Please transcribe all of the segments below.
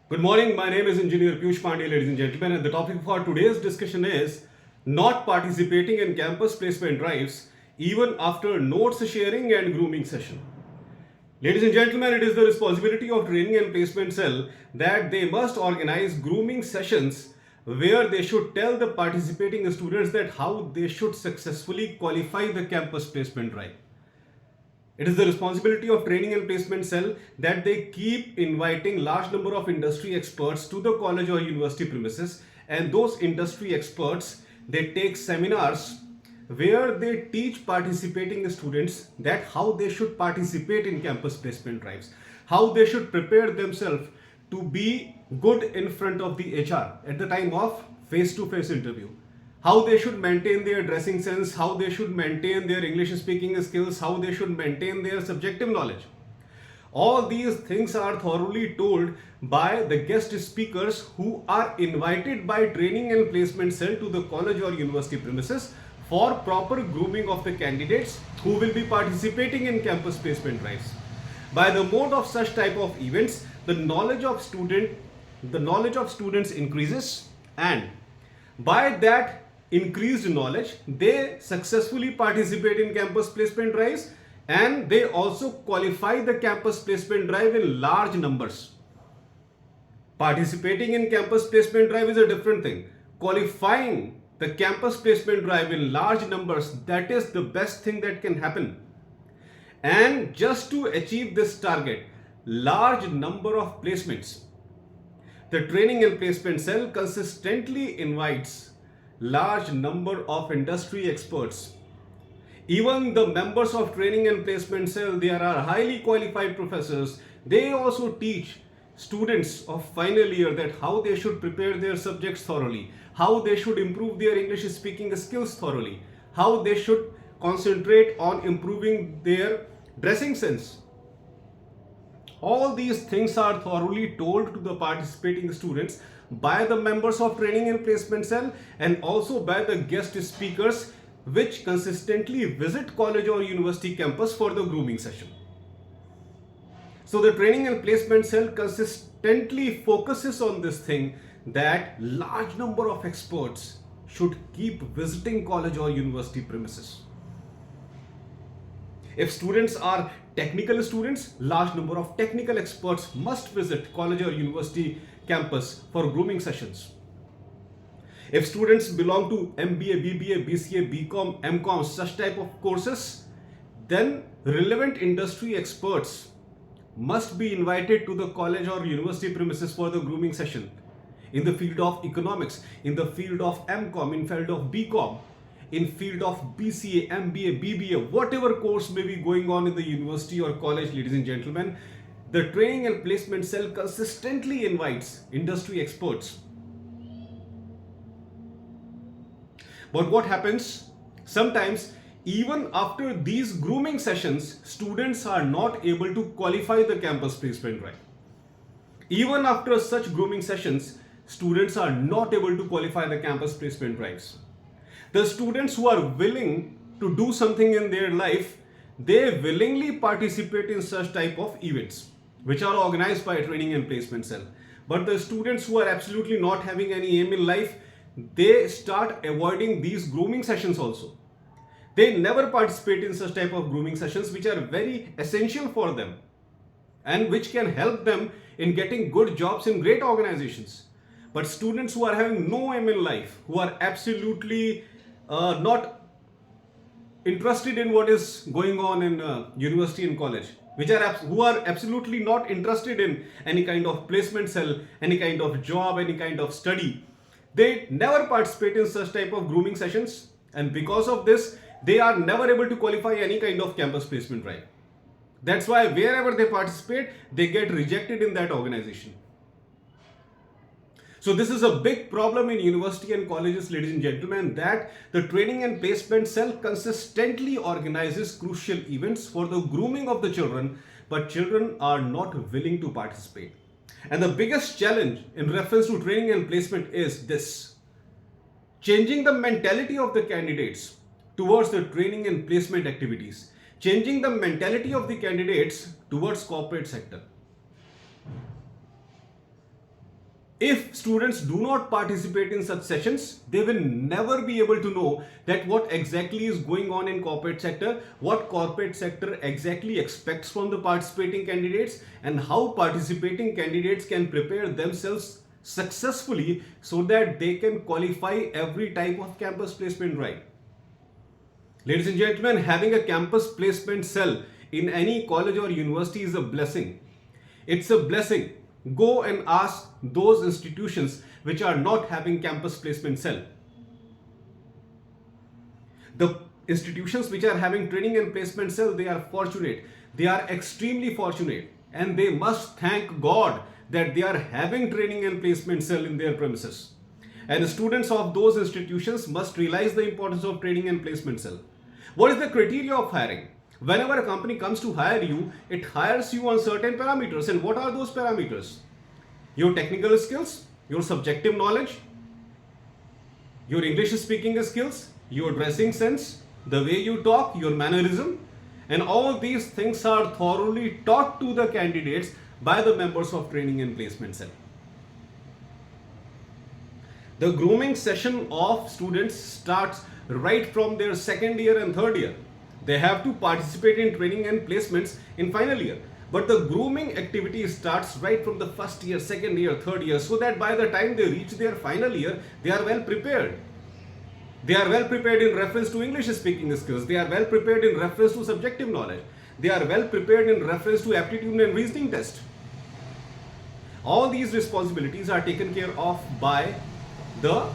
Good morning, my name is Engineer Piyush Pandey, ladies and gentlemen, and the topic for today's discussion is not participating in campus placement drives even after notes sharing and grooming session. Ladies and gentlemen, it is the responsibility of training and placement cell that they must organize grooming sessions where they should tell the participating students that how they should successfully qualify the campus placement drive. It is the responsibility of training and placement cell that they keep inviting large number of industry experts to the college or university premises, and those industry experts, they take seminars where they teach participating students that how they should participate in campus placement drives, how they should prepare themselves to be good in front of the HR at the time of face-to-face interview, how they should maintain their dressing sense, how they should maintain their English speaking skills, how they should maintain their subjective knowledge. All these things are thoroughly told by the guest speakers who are invited by training and placement cell to the college or university premises for proper grooming of the candidates who will be participating in campus placement drives. By the mode of such type of events, the knowledge of students increases, and by that increased knowledge, they successfully participate in campus placement drives, and they also qualify the campus placement drive in large numbers. Participating in campus placement drive is a different thing. Qualifying the campus placement drive in large numbers, that is the best thing that can happen. And just to achieve this target, large number of placements, the training and placement cell consistently invites large number of industry experts. Even the members of training and placement cell, there are highly qualified professors. They also teach students of final year that how they should prepare their subjects thoroughly, how they should improve their English speaking skills thoroughly, how they should concentrate on improving their dressing sense. All these things are thoroughly told to the participating students by the members of training and placement cell, and also by the guest speakers which consistently visit college or university campus for the grooming session. So the training and placement cell consistently focuses on this thing, that large number of experts should keep visiting college or university premises. If students are technical students, large number of technical experts must visit college or university campus for grooming sessions. If students belong to MBA, BBA, BCA, BCom, MCom, such type of courses, then relevant industry experts must be invited to the college or university premises for the grooming session. In the field of economics, in the field of MCom, in field of BCom, in field of BCA, MBA, BBA, whatever course may be going on in the university or college, ladies and gentlemen, the training and placement cell consistently invites industry experts. But what happens? Sometimes, even after these grooming sessions, students are not able to qualify the campus placement drive. Even after such grooming sessions, students are not able to qualify the campus placement drives. The students who are willing to do something in their life, they willingly participate in such type of events which are organized by training and placement cell. But the students who are absolutely not having any aim in life, they start avoiding these grooming sessions also. They never participate in such type of grooming sessions which are very essential for them and which can help them in getting good jobs in great organizations. But students who are having no aim in life, who are absolutely not interested in what is going on in university and college, who are absolutely not interested in any kind of placement cell, any kind of job, any kind of study, they never participate in such type of grooming sessions, and because of this, they are never able to qualify any kind of campus placement drive. That's why wherever they participate, they get rejected in that organization. So this is a big problem in university and colleges, ladies and gentlemen, that the training and placement cell consistently organizes crucial events for the grooming of the children, but children are not willing to participate. And the biggest challenge in reference to training and placement is this: changing the mentality of the candidates towards the training and placement activities, changing the mentality of the candidates towards corporate sector. If students do not participate in such sessions, they will never be able to know that what exactly is going on in corporate sector, what corporate sector exactly expects from the participating candidates, and how participating candidates can prepare themselves successfully so that they can qualify every type of campus placement drive. Ladies and gentlemen, having a campus placement cell in any college or university is a blessing. It's a blessing. Go and ask those institutions which are not having campus placement cell. The institutions which are having training and placement cell, they are fortunate. They are extremely fortunate, and they must thank God that they are having training and placement cell in their premises. And students of those institutions must realize the importance of training and placement cell. What is the criteria of hiring? Whenever a company comes to hire you, it hires you on certain parameters. And what are those parameters? Your technical skills, your subjective knowledge, your English speaking skills, your dressing sense, the way you talk, your mannerism, and all these things are thoroughly taught to the candidates by the members of training and placement cell. The grooming session of students starts right from their second year and third year. They have to participate in training and placements in final year. But the grooming activity starts right from the first year, second year, third year, so that by the time they reach their final year, they are well prepared. They are well prepared in reference to English speaking skills. They are well prepared in reference to subjective knowledge. They are well prepared in reference to aptitude and reasoning test. All these responsibilities are taken care of by the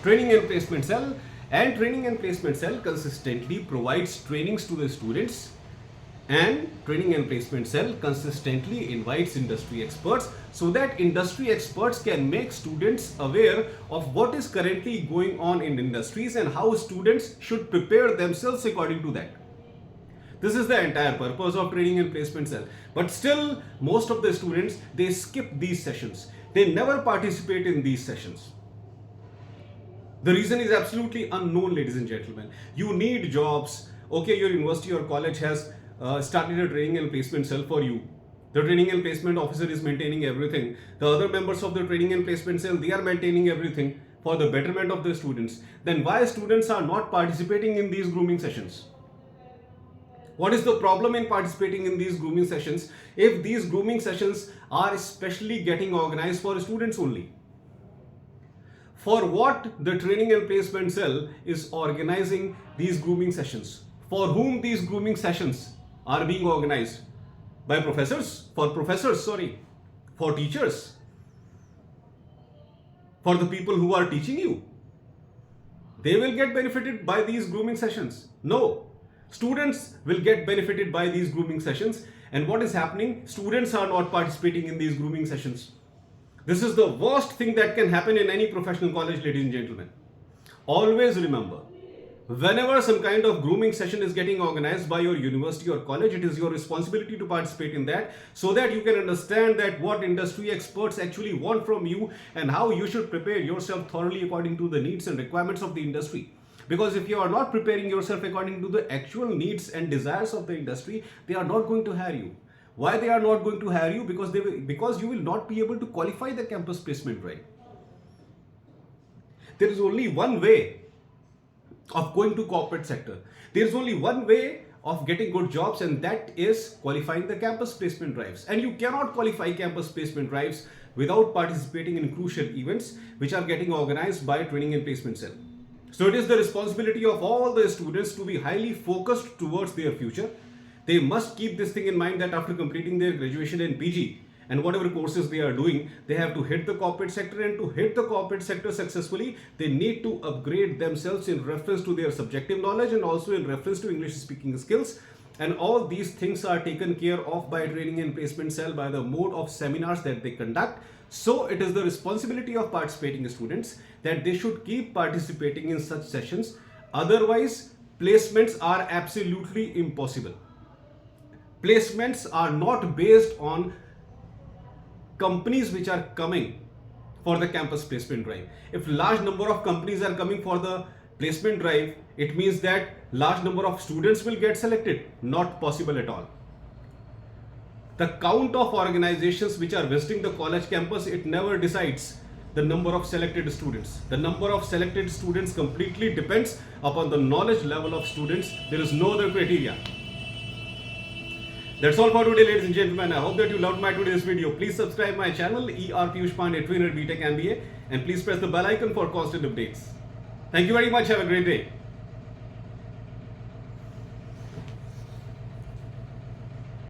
training and placement cell. And training and placement cell consistently provides trainings to the students, and training and placement cell consistently invites industry experts so that industry experts can make students aware of what is currently going on in industries and how students should prepare themselves according to that. This is the entire purpose of training and placement cell. But still, most of the students, they skip these sessions. They never participate in these sessions. The reason is absolutely unknown, ladies and gentlemen. You need jobs. Okay, your university or college has started a training and placement cell for you. The training and placement officer is maintaining everything. The other members of the training and placement cell, they are maintaining everything for the betterment of the students. Then why students are not participating in these grooming sessions? What is the problem in participating in these grooming sessions if these grooming sessions are especially getting organized for students only? For what the training and placement cell is organizing these grooming sessions? For whom these grooming sessions are being organized? By professors? For teachers? For the people who are teaching you? They will get benefited by these grooming sessions? No. Students will get benefited by these grooming sessions. And what is happening? Students are not participating in these grooming sessions. This is the worst thing that can happen in any professional college, ladies and gentlemen. Always remember, whenever some kind of grooming session is getting organized by your university or college, it is your responsibility to participate in that so that you can understand that what industry experts actually want from you and how you should prepare yourself thoroughly according to the needs and requirements of the industry. Because if you are not preparing yourself according to the actual needs and desires of the industry, they are not going to hire you. Why they are not going to hire you? Because you will not be able to qualify the campus placement drive. There is only one way of going to corporate sector. There is only one way of getting good jobs, and that is qualifying the campus placement drives. And you cannot qualify campus placement drives without participating in crucial events which are getting organized by training and placement cell. So it is the responsibility of all the students to be highly focused towards their future. They must keep this thing in mind that after completing their graduation and PG and whatever courses they are doing, they have to hit the corporate sector, and to hit the corporate sector successfully, they need to upgrade themselves in reference to their subjective knowledge and also in reference to English speaking skills. And all these things are taken care of by training and placement cell by the mode of seminars that they conduct. So it is the responsibility of participating students that they should keep participating in such sessions. Otherwise, placements are absolutely impossible. Placements are not based on companies which are coming for the campus placement drive. If large number of companies are coming for the placement drive It means that large number of students will get selected. Not possible at all. The count of organizations which are visiting the college campus, it never decides the number of selected students. The number of selected students completely depends upon the knowledge level of students. There is no other criteria. That's all for today, ladies and gentlemen. I hope that you loved my today's video. Please subscribe my channel, Piyush Pandey, trainer B.Tech MBA, and please press the bell icon for constant updates. Thank you very much. Have a great day.